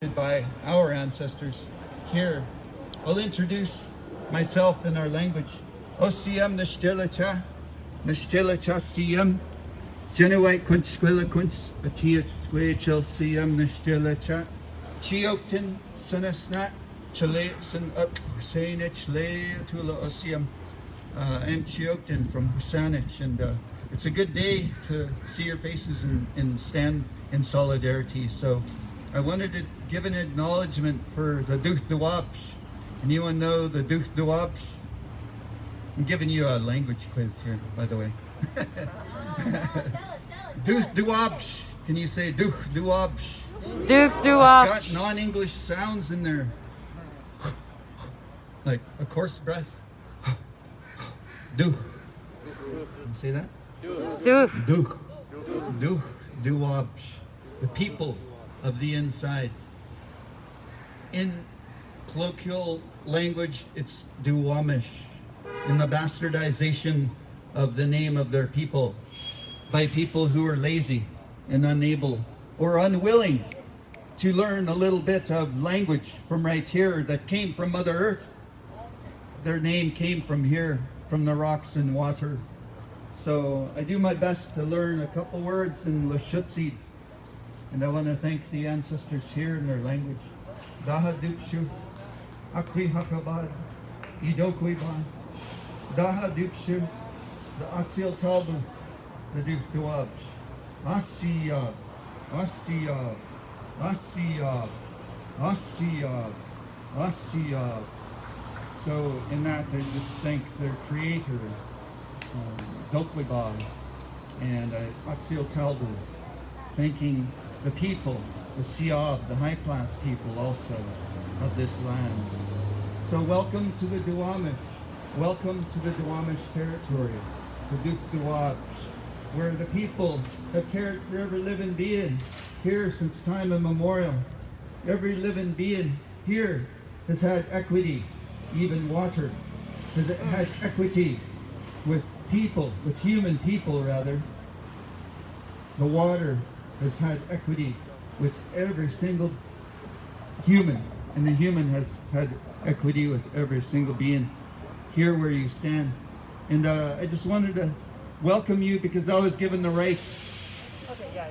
by our ancestors here. I'll introduce myself in our language. Osiem nishtilicha siem. Genuite kunstquilla kunst atiat squachel siem nishtilicha. Chioktin sinasnat chile sin up Husainich le tula osiem. I'm Chioktin from Husanich, and it's a good day to see your faces and stand in solidarity. So I wanted to give an acknowledgement for the Duch Duwabsh. Anyone know the Duch Duwabsh? I'm giving you a language quiz here, by the way. Duch Duwabsh. Can you say Duch Duwabsh? Duch Duwabsh. It's got non-English sounds in there. Like a coarse breath. Duch. Can you say that? Duch. Duch. Duch Duwabsh. The people of the inside. In colloquial language, it's Duwamish, in the bastardization of the name of their people by people who are lazy and unable or unwilling to learn a little bit of language from right here that came from Mother Earth. Their name came from here, from the rocks and water. So I do my best to learn a couple words in Lashutsi. And I want to thank the ancestors here in their language. Daha Dupshu, Akli Hakabad, Idokwiban, Daha Dupshu, the Axial Talbu, the Duch Duwabsh, Asiyab, Asiyab, Asiyab, Asiyab, Asiyab. So in that, I just thank their creator, Dokwibab, and Axial Talbu, thanking the people, the Siab, the high-class people also of this land. So welcome to the Duwamish. Welcome to the Duwamish territory, the Duch Duwabsh, where the people have cared for every living being here since time immemorial. Every living being here has had equity, even water has had equity with people, with human people rather. The water has had equity with every single human, and the human has had equity with every single being here where you stand. And I just wanted to welcome you because I was given the right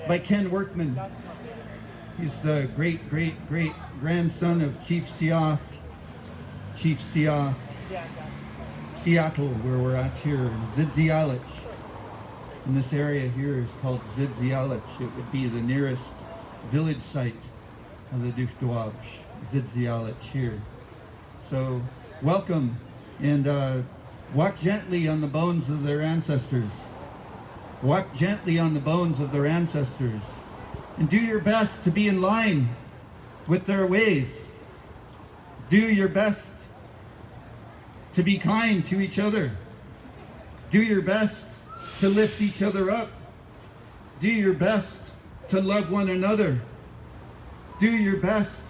by Ken Workman. He's the great grandson of Chief Seattle, where we're at here in Zidzialich. And this area here is called Zidzialich. It would be the nearest village site of the Duch Duwabsh, Zidzialich here. So welcome, and walk gently on the bones of their ancestors. Walk gently on the bones of their ancestors. And do your best to be in line with their ways. Do your best to be kind to each other. Do your best to lift each other up. Do your best to love one another. Do your best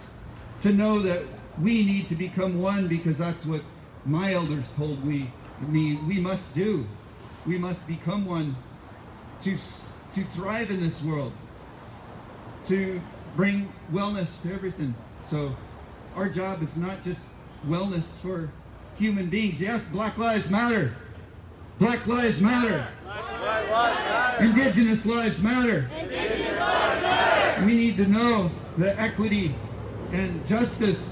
to know that we need to become one, because that's what my elders told me we must do. We must become one to thrive in this world, to bring wellness to everything. So our job is not just wellness for human beings. Yes, Black Lives Matter. Black Lives Matter. Indigenous lives matter. Indigenous lives matter. We need to know that equity and justice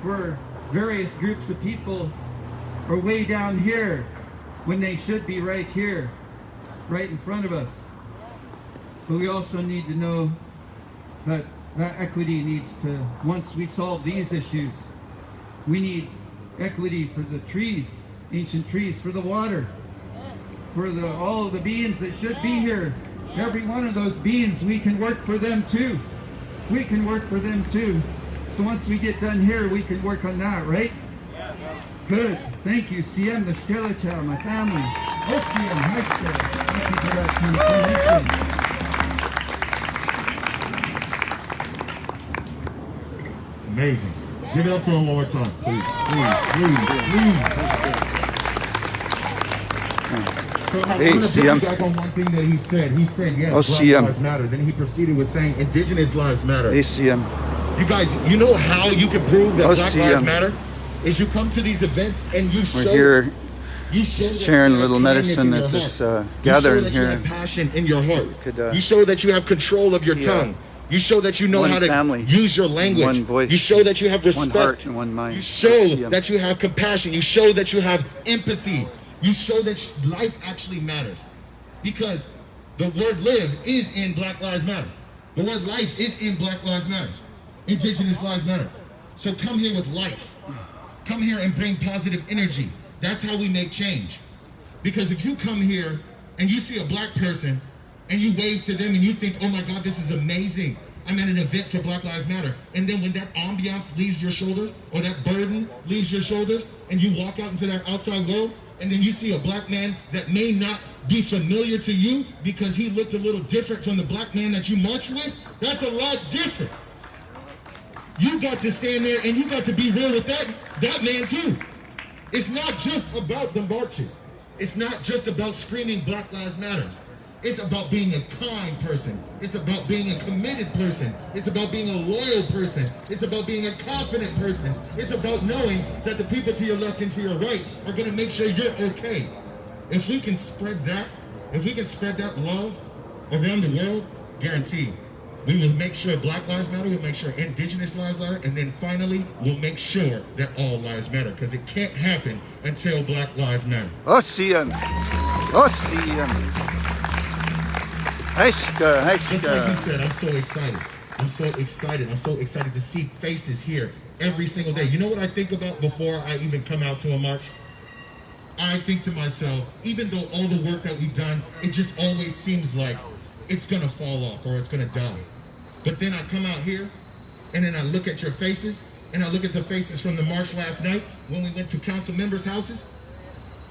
for various groups of people are way down here when they should be right here, right in front of us. But we also need to know that that equity needs to, once we solve these issues, we need equity for the trees, ancient trees, for the water, for all of the beings that should be here. Every one of those beings, we can work for them too. We can work for them too. So once we get done here, we can work on that, right? Good. Thank you. Siem Nashtelachal, my family. Osiem Hashtel. Thank you for that confirmation. Amazing. Give it up for him one more time, please. So I want to piggyback on one thing that he said. He said, yes, Black Lives Matter. Then he proceeded with saying, Indigenous lives matter. ACM. You guys, you know how you can prove that Oh, Black see, Lives Matter? Is you come to these events and you show. We're here You show that sharing you a have little kindness medicine in your at this heart. gathering you show that here. you have passion in your heart. Could, you show that you have control of your yeah. tongue. You show that you know One how to family, use your language. one voice, you show that you have respect. one heart and one mind. You show that you have compassion. You show that you have empathy. You show that life actually matters. Because the word live is in Black Lives Matter. The word life is in Black Lives Matter. Indigenous Lives Matter. So come here with life. Come here and bring positive energy. That's how we make change. Because if you come here and you see a black person and you wave to them and you think, oh my God, this is amazing. I'm at an event for Black Lives Matter. And then when that ambiance leaves your shoulders or that burden leaves your shoulders and you walk out into that outside world and then you see a black man that may not be familiar to you because he looked a little different from the black man that you marched with, that's a lot different. You got to stand there and you got to be real with that man too. It's not just about the marches. It's not just about screaming Black Lives Matter. It's about being a kind person. It's about being a committed person. It's about being a loyal person. It's about being a confident person. It's about knowing that the people to your left and to your right are going to make sure you're okay. If we can spread that love around the world, guaranteed, we will make sure Black Lives Matter, we'll make sure Indigenous lives matter, and then finally, we'll make sure that all lives matter, because it can't happen until Black Lives Matter. Ocean. Just like you said, I'm so excited. I'm so excited to see faces here every single day. You know what I think about before I even come out to a march? I think to myself, even though all the work that we've done, it just always seems like it's gonna fall off or it's gonna die. But then I come out here and then I look at your faces and I look at the faces from the march last night when we went to council members' houses.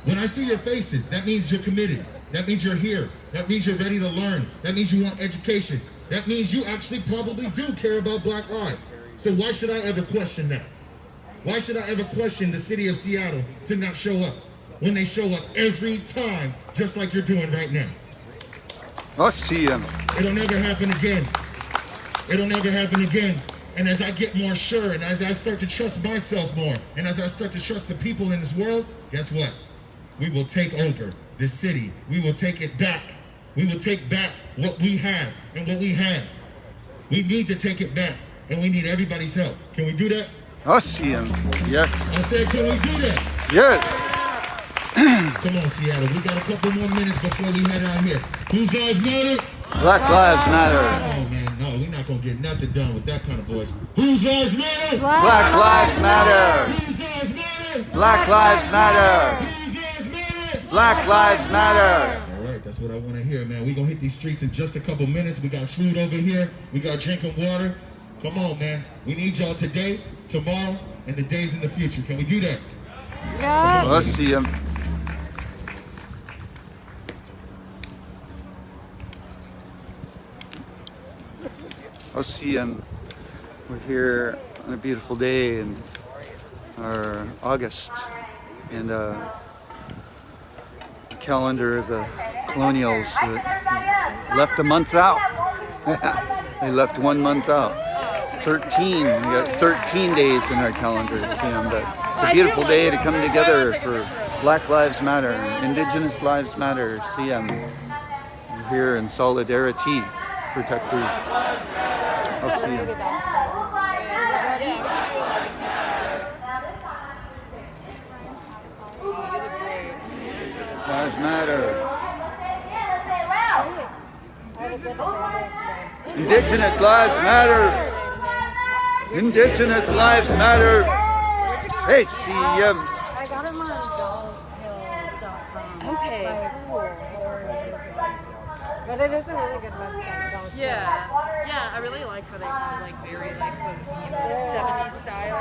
When I see your faces, that means you're committed. That means you're here. That means you're ready to learn. That means you want education. That means you actually probably do care about Black lives. So why should I ever question that? Why should I ever question the city of Seattle to not show up when they show up every time, just like you're doing right now? Ocean. It'll never happen again. It'll never happen again. And as I get more sure, and as I start to trust myself more, and as I start to trust the people in this world, guess what? We will take over this city. We will take it back. We will take back what we have and what we have. We need to take it back, and we need everybody's help. Can we do that? Ocean. Yes. I said, can we do that? Yes. Come on, Seattle. We got a couple more minutes before we head out here. Whose lives matter? Black Lives Matter. Oh, man, no. We're not going to get nothing done with that kind of voice. Whose lives matter? Black Lives Matter. Whose lives matter? Black Lives Matter. Whose lives matter? Black Lives Matter. All right, that's what I want to hear, man. We're going to hit these streets in just a couple minutes. We got food over here. We got drinking water. Come on, man. We need y'all today, tomorrow, and the days in the future. Can we do that? Yeah. Ocean. Ocean. We're here on a beautiful day in our August, and the calendar of the colonials left a month out. They left 1 month out. 13. We got 13 days in our calendar. But it's a beautiful day to come together for Black Lives Matter, Indigenous Lives Matter. CM. We're here in solidarity, protectors. I'll see you. Lives Matter. Indigenous Lives Matter. Indigenous Lives Matter. Hey, CM. I got him on dollshill.com. Okay. But it is a really good website. Dollshill. Yeah, I really like how they have like very like the 70s style.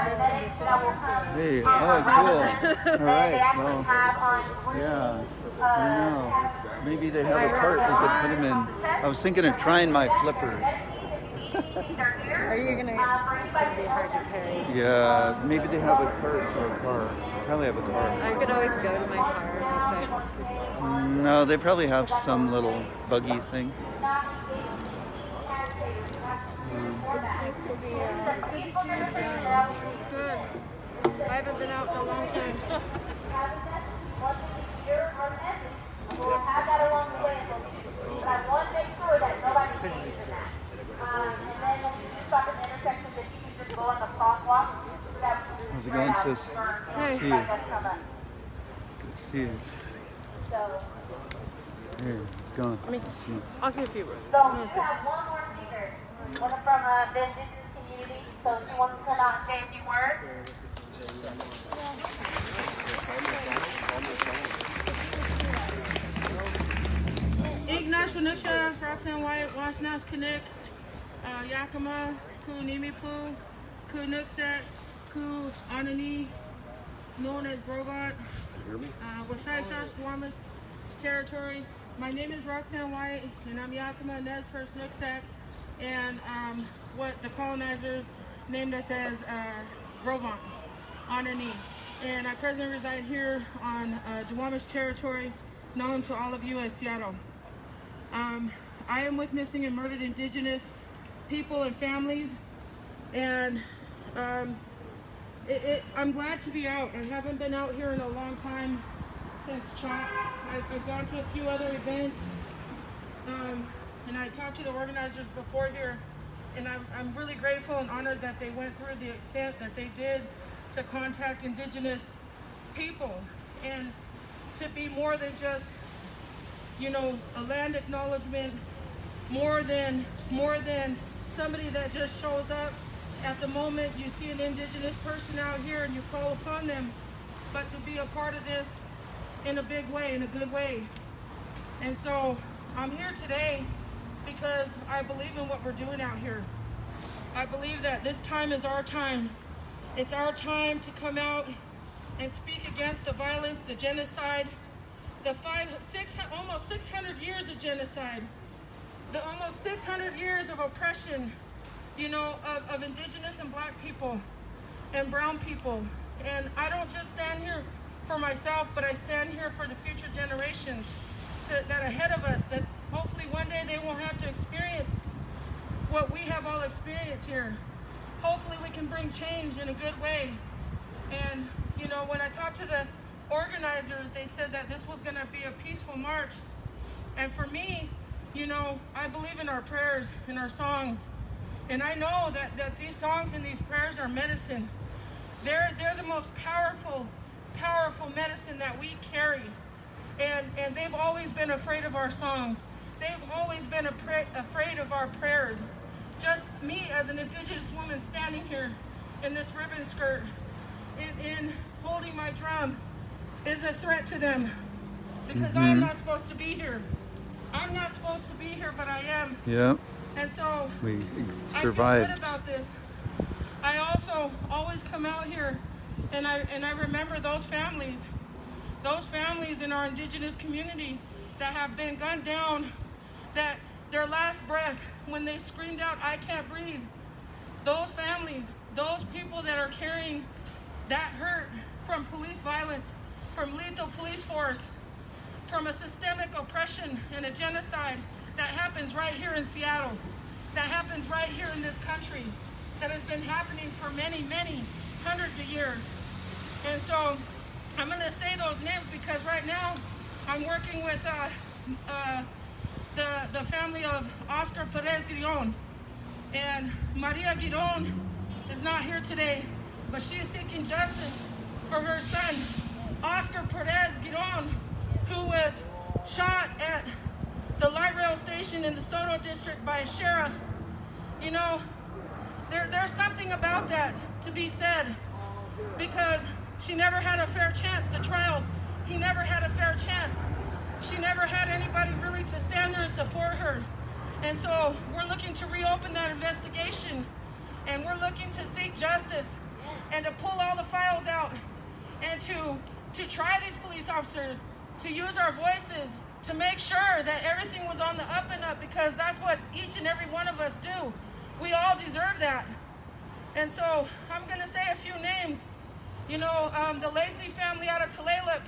Hey, oh, cool. All right, well, yeah, I don't know. Maybe they have a cart we could put them in. I was thinking of trying my flippers. Are you gonna? It's gonna be hard to carry. Yeah, maybe they have a cart or a car. Probably have a car. I could always go to my car real quick. No, they probably have some little buggy thing. Good to see you too. Good. I haven't been out in a long time. We'll have that along the way, but I want to make sure that nobody sees in that. And then when you do stop at the intersection, that you can just go on the crosswalk so that we can How's it going, sis? Hey. See you. Good to see you. So Here, it's gone. Good to see you. I'll say a few words. you have one more speaker, one from the Indigenous community. So she wants to come out and say a few words. Ignash Wanusha, Roxanne White, Washnash Kanik, Yakima, Ku Nimipu, Ku Nuksat, Ku Anani, known as Robot, Washaishash Duwamish territory. My name is Roxanne White, and I'm Yakima Nez First Nuksat, and what the colonizers named us as Rovant, Anani. And I presently reside here on Duwamish territory, known to all of you as Seattle. I am with missing and murdered Indigenous people and families, and I'm glad to be out. I haven't been out here in a long time since CHOP. I've gone to a few other events, and I talked to the organizers before here, and I'm really grateful and honored that they went through the extent that they did to contact Indigenous people, and to be more than just, you know, a land acknowledgement, more than somebody that just shows up at the moment you see an Indigenous person out here and you call upon them, but to be a part of this in a big way, in a good way. And so I'm here today because I believe in what we're doing out here. I believe that this time is our time. It's our time to come out and speak against the violence, the genocide, the almost 600 years of genocide, the almost 600 years of oppression, you know, of Indigenous and Black people and brown people. And I don't just stand here for myself, but I stand here for the future generations that are ahead of us, that hopefully one day they won't have to experience what we have all experienced here. Hopefully we can bring change in a good way. And, you know, when I talked to the organizers, they said that this was going to be a peaceful march. And for me, you know, I believe in our prayers and our songs. And I know that these songs and these prayers are medicine. They're the most powerful medicine that we carry. And they've always been afraid of our songs. They've always been afraid of our prayers. Just me as an Indigenous woman standing here in this ribbon skirt, in holding my drum, is a threat to them, because I'm not supposed to be here. I'm not supposed to be here, but I am. Yeah. And so We I survived. feel good about this. I also always come out here and I remember those families in our Indigenous community that have been gunned down, that their last breath when they screamed out, "I can't breathe." Those families, those people that are carrying that hurt from police violence, from lethal police force, from a systemic oppression and a genocide that happens right here in Seattle, that happens right here in this country, that has been happening for many, many hundreds of years. And so I'm going to say those names because right now I'm working with the family of Oscar Perez Giron. And Maria Giron is not here today, but she is seeking justice for her son, Oscar Perez Giron, who was shot at the light rail station in the Soto district by a sheriff. You know, there's something about that to be said, because she never had a fair chance. The trial, he never had a fair chance. She never had anybody really to stand there and support her. And so we're looking to reopen that investigation, and we're looking to seek justice and to pull all the files out and to try these police officers, to use our voices, to make sure that everything was on the up and up, because that's what each and every one of us do. We all deserve that. And so I'm going to say a few names. You know, the Lacey family out of Tulalip,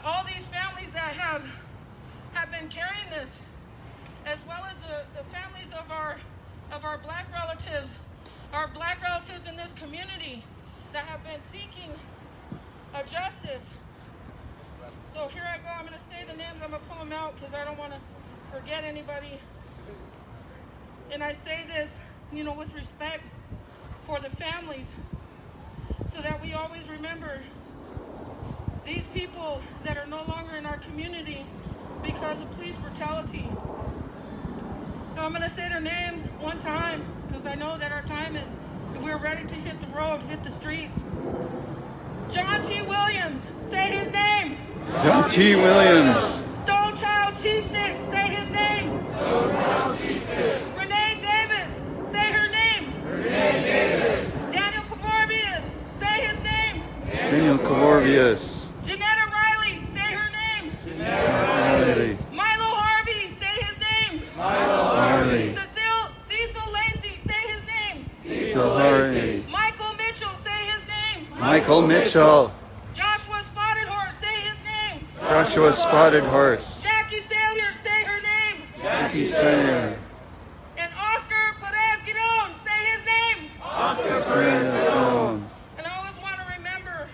all these families that have been carrying this, as well as the families of our Black relatives our black relatives in this community that have been seeking a justice. So here I go. I'm going to say the names. I'm going to pull them out because I don't want to forget anybody. And I say this, you know, with respect for the families, so that we always remember these people that are no longer in our community because of police brutality. So I'm going to say their names one time because I know that our time is, we're ready to hit the road, hit the streets. John T. Williams, say his name. John T. Williams. Stone Child Chief Stick, say his name. Stone Child Chief Stick. Renee Davis, say her name. Renee Davis. Daniel Cavorbius, say his name. Daniel Cavorbius. Janetta Riley, say her name. Riley. Milo Harvey, say his name. Milo Harvey. Cecil Lacey, say his name. Cecil Harvey. Michael Mitchell, say his name. Michael Mitchell. Joshua Spotted Horse, say his name. Joshua Spotted Horse. Jackie Sailor, say her name. Jackie Sayer. And Oscar Perez Giron, say his name. Oscar Perez. And I always want to remember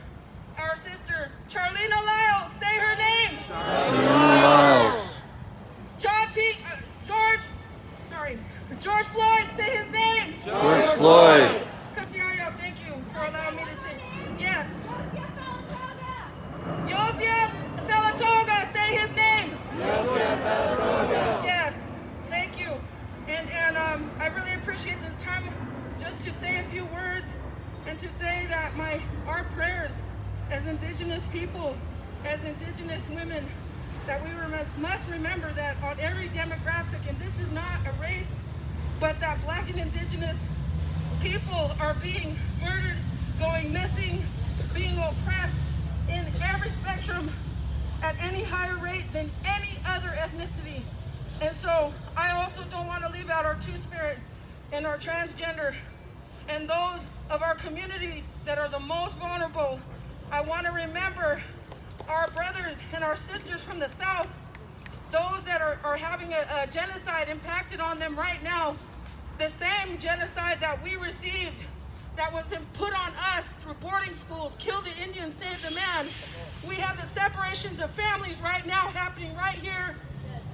our sister Charlena Lyles, say her name. Lyles. George Floyd, say his name. George Floyd. Katiaya, thank you for allowing me to say. Yes. Yosia Felatoga, say his name. Yosia Felatoga. Yes, thank you. And I really appreciate this time just to say a few words and to say that our prayers as Indigenous people, as Indigenous women, that we must remember that on every demographic, and this is not a race, but that Black and Indigenous people are being murdered, going missing, being oppressed in every spectrum at any higher rate than any other ethnicity. And so I also don't want to leave out our Two-Spirit and our transgender and those of our community that are the most vulnerable. I want to remember our brothers and our sisters from the South, those that are having a genocide impacted on them right now, the same genocide that we received, that was put on us through boarding schools, kill the Indian, save the man. We have the separations of families right now happening right here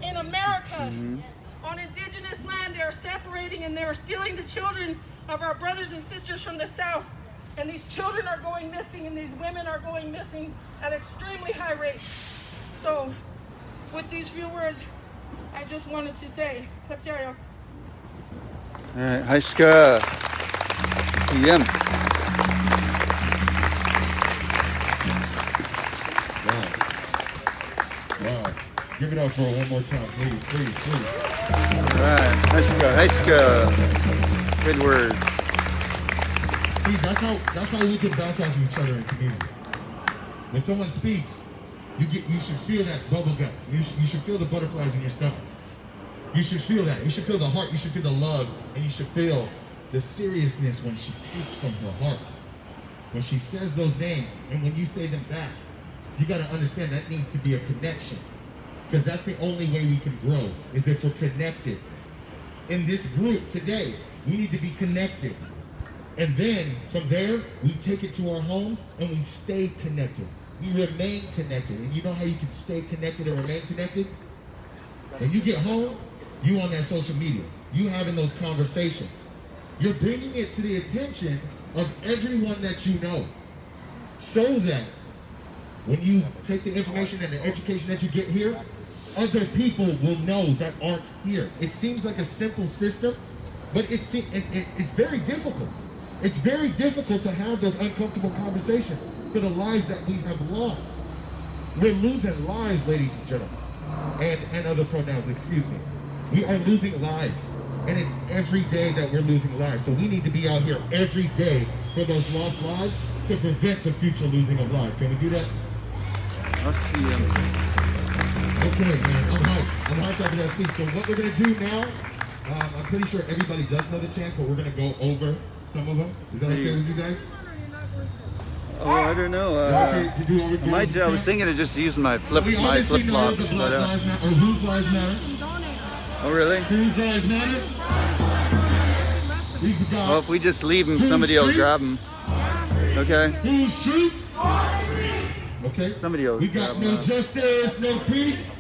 in America. On Indigenous land, they're separating and they're stealing the children of our brothers and sisters from the South. And these children are going missing and these women are going missing at extremely high rates. So with these few words, I just wanted to say, Katsiaya. All right, Haiska. Yem. Wow. Give it up for her one more time, please. All right, Haiska. Good word. See, that's how we can bounce off each other in community. When someone speaks, you should feel that bubble guts. You should feel the butterflies in your stomach. You should feel that. You should feel the heart. You should feel the love, and you should feel the seriousness when she speaks from her heart. When she says those names, and when you say them back, you got to understand that needs to be a connection, because that's the only way we can grow is if we're connected. In this group today, we need to be connected. And then from there, we take it to our homes and we stay connected. We remain connected. And you know how you can stay connected and remain connected? When you get home, you on that social media. You having those conversations. You're bringing it to the attention of everyone that you know. So that when you take the information and the education that you get here, other people will know that aren't here. It seems like a simple system, but it's very difficult. It's very difficult to have those uncomfortable conversations for the lives that we have lost. We're losing lives, ladies and gentlemen, and other pronouns, excuse me. We are losing lives, and it's every day that we're losing lives. So we need to be out here every day for those lost lives to prevent the future losing of lives. Can we do that? I'll see you. Okay, man, I'm hyped after that speech. So what we're gonna do now, I'm pretty sure everybody does know the chants, but we're gonna go over some of them. Is that okay with you guys? Oh, I don't know. Okay to do over I was thinking of just using my flip we obviously know flops. that the Black Lives Matter, or whose lives matter. Oh, really? Whose lives matter? We've got Well, if we just leave them, somebody will grab them. Okay? Whose streets? Okay. Somebody will We grab got them. no justice, no peace.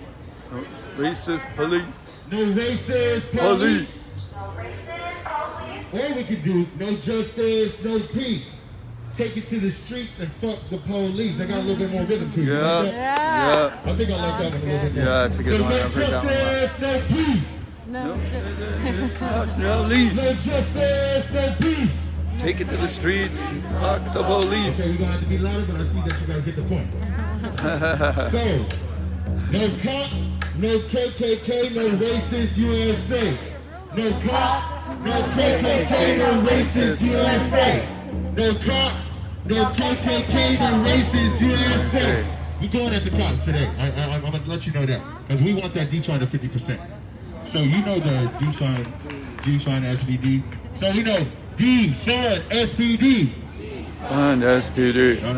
No racist police. No racist police. Or we could do no justice, no peace. Take it to the streets and fuck the police. They got a little bit more rhythm to it. You like Yeah. that? Yeah. I think I like that one a little bit more. Yeah, that's a good So one. no I've heard that one a lot. justice, no peace. No leave. No justice, no peace. Take it to the streets. Fuck the police. Okay, we're gonna have to be louder, but I see that you guys get the point. So, no cops, no KKK, no racist USA. No cops, no KKK, no racist USA. No cops, no KKK, no racist USA. We're going at the cops today. I'm gonna let you know that because we want that defund to 50%. So you know the defund SVD. So we know defund SPD. Fun SPD. No.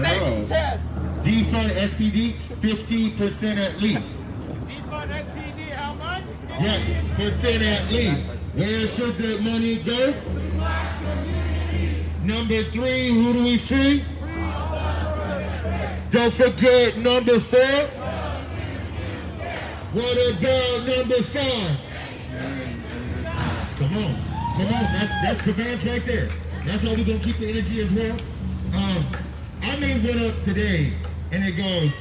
Defund SPD 50% at least. Defund SPD, how much? Yeah, percent at least. Where should the money go? Number 3, who do we free? Don't forget number 4. What about number 5? Come on, that's commands right there. That's how we're gonna keep the energy as well. I made one up today, and it goes,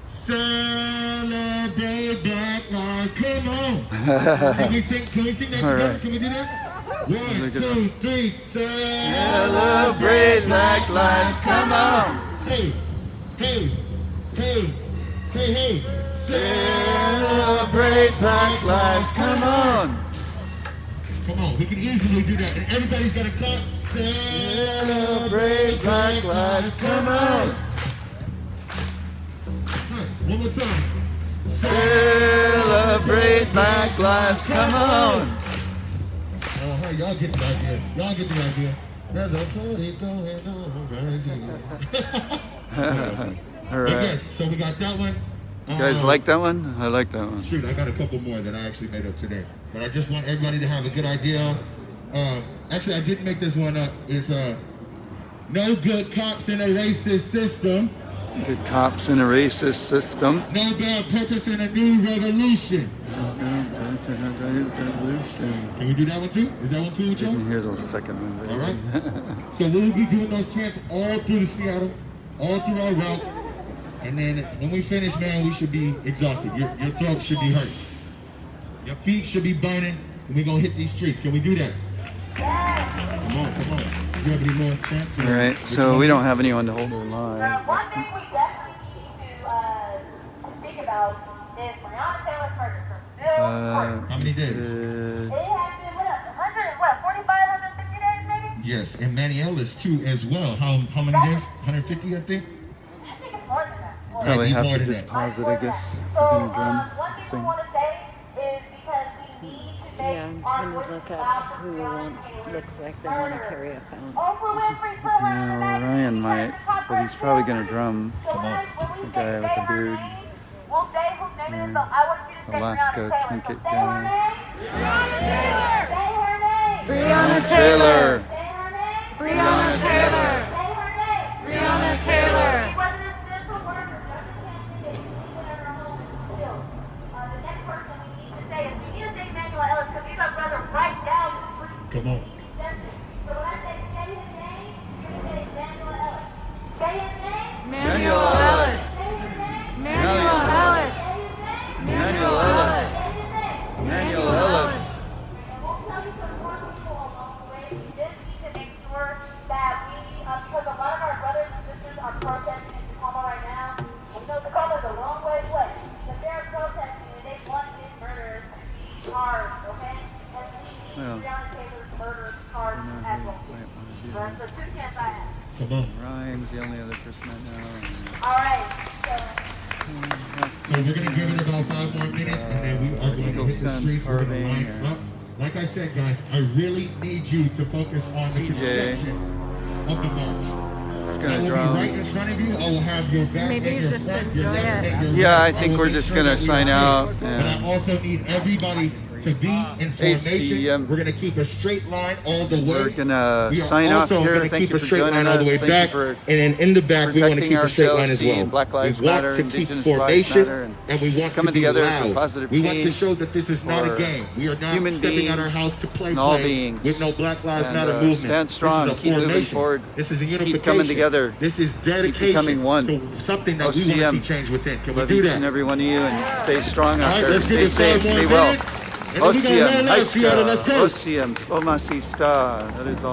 celebrate Black Lives. Come on. Can we sing that together? Right. Can we do that? 1, 2, 3. Celebrate Black Lives. Come on. Hey. Celebrate Black Lives. Come on. Come on, we can easily do that. And everybody's got to clap. Celebrate Black Lives. Come on. One more time. Celebrate Black Lives. Come on. Hey, y'all get the idea. There's a party going on right here. All But right. yes, so we got that one. You guys like that one? I like that one. Shoot, I got a couple more that I actually made up today. But I just want everybody to have a good idea. Actually, I didn't make this one up. It's no good cops in a racist system. Good cops in a racist system. No bad purpose in a new revolution. Can we do that one too? Is that one cool with y'all? Didn't hear the second one. All right. So we'll be doing those chants all through the Seattle, all through our route. And then when we finish, man, we should be exhausted. Your throat should be hurt. Your feet should be burning. And we're going to hit these streets. Can we do that? Come on. Do you have any more chants? All right. So we don't have anyone to hold the line. One thing we definitely need to speak about is Breonna Taylor's murders are still How many days? It has been, 45, 150 days maybe? Yes, and Maniella's too as well. How many days? 150, I think? I think it's more than that. Probably have more to than just that. pause it, I guess. So, We're gonna drum, one thing sing. we want to say is because we need to make Yeah, I'm our trying to voices look loud at for who Breonna wants, Taylor's looks like they want to murder. carry a phone. Oprah Winfrey put her in the Yeah, magazine Ryan because might, the top but he's probably gonna drum. So when we The say guy with say the her beard. name, we'll say whose name it is, but I want you to say Alaska Breonna Taylor. trinket So say guy. her name. Breonna Taylor. Say her name. Breonna Taylor. Say her name. Breonna Taylor. Say her name. Breonna Taylor. She was an essential worker. Just can't do it. She went in her home and was killed. The next person we need to say Emmanuel Ellis because he's our brother right down the street. Come on. So when I say his name, you're going to say Emmanuel Ellis. Say his name. Manuel Ellis. Say his name. Manuel Ellis. Say his name. Manuel Ellis. Say his name. Manuel Ellis. And we'll tell you some more people along the way. We just need to make sure that we, because a lot of our brothers and sisters are protesting in Tacoma right now. We know Tacoma's a long way away, but they're protesting and they want his murder to be charged, okay? And we need Well, Breonna Taylor's murder charged as well. That's the two chants I have. Come on. Ryan's the only other person I know. All right. So we're going to give it about 5 more minutes, and then we are going to hit the streets. We're going to line up. Like I said, guys, I really need you to focus on the construction of the march. I Gonna will be drum. right in front of you. I will have your back Maybe and your just front, enjoy your left it. and your Yeah, right. I think will we're make just sure gonna that we are sign safe. out, But yeah. I also need everybody to be in formation. ACM. We're going to keep a straight line all the way. We're gonna We are sign off also here. going to Thank keep you a for straight joining line all the us. way Thank back. you for And then in the back, we want to protecting keep a straight line ourselves, as well. seeing Black Lives We want Matter, to keep Indigenous Lives formation, Matter, and we want to coming be together for loud. positive We want to change show that this is not a for game. We are not human stepping out our beings house to play and all beings. with no Black Lives And, Matter movement. stand strong, This is a keep moving formation. forward, This is a keep unification. coming together, This is keep dedication becoming one. to something that we want to OCM. see change within. Can we Love do each that? and every one of you, and stay strong out All right, there. let's Stay give it safe, 5 more stay well. minutes, and then we gonna OCM, roll out, Seattle. Let's Haiska, go. OCM, Omasista. That is all.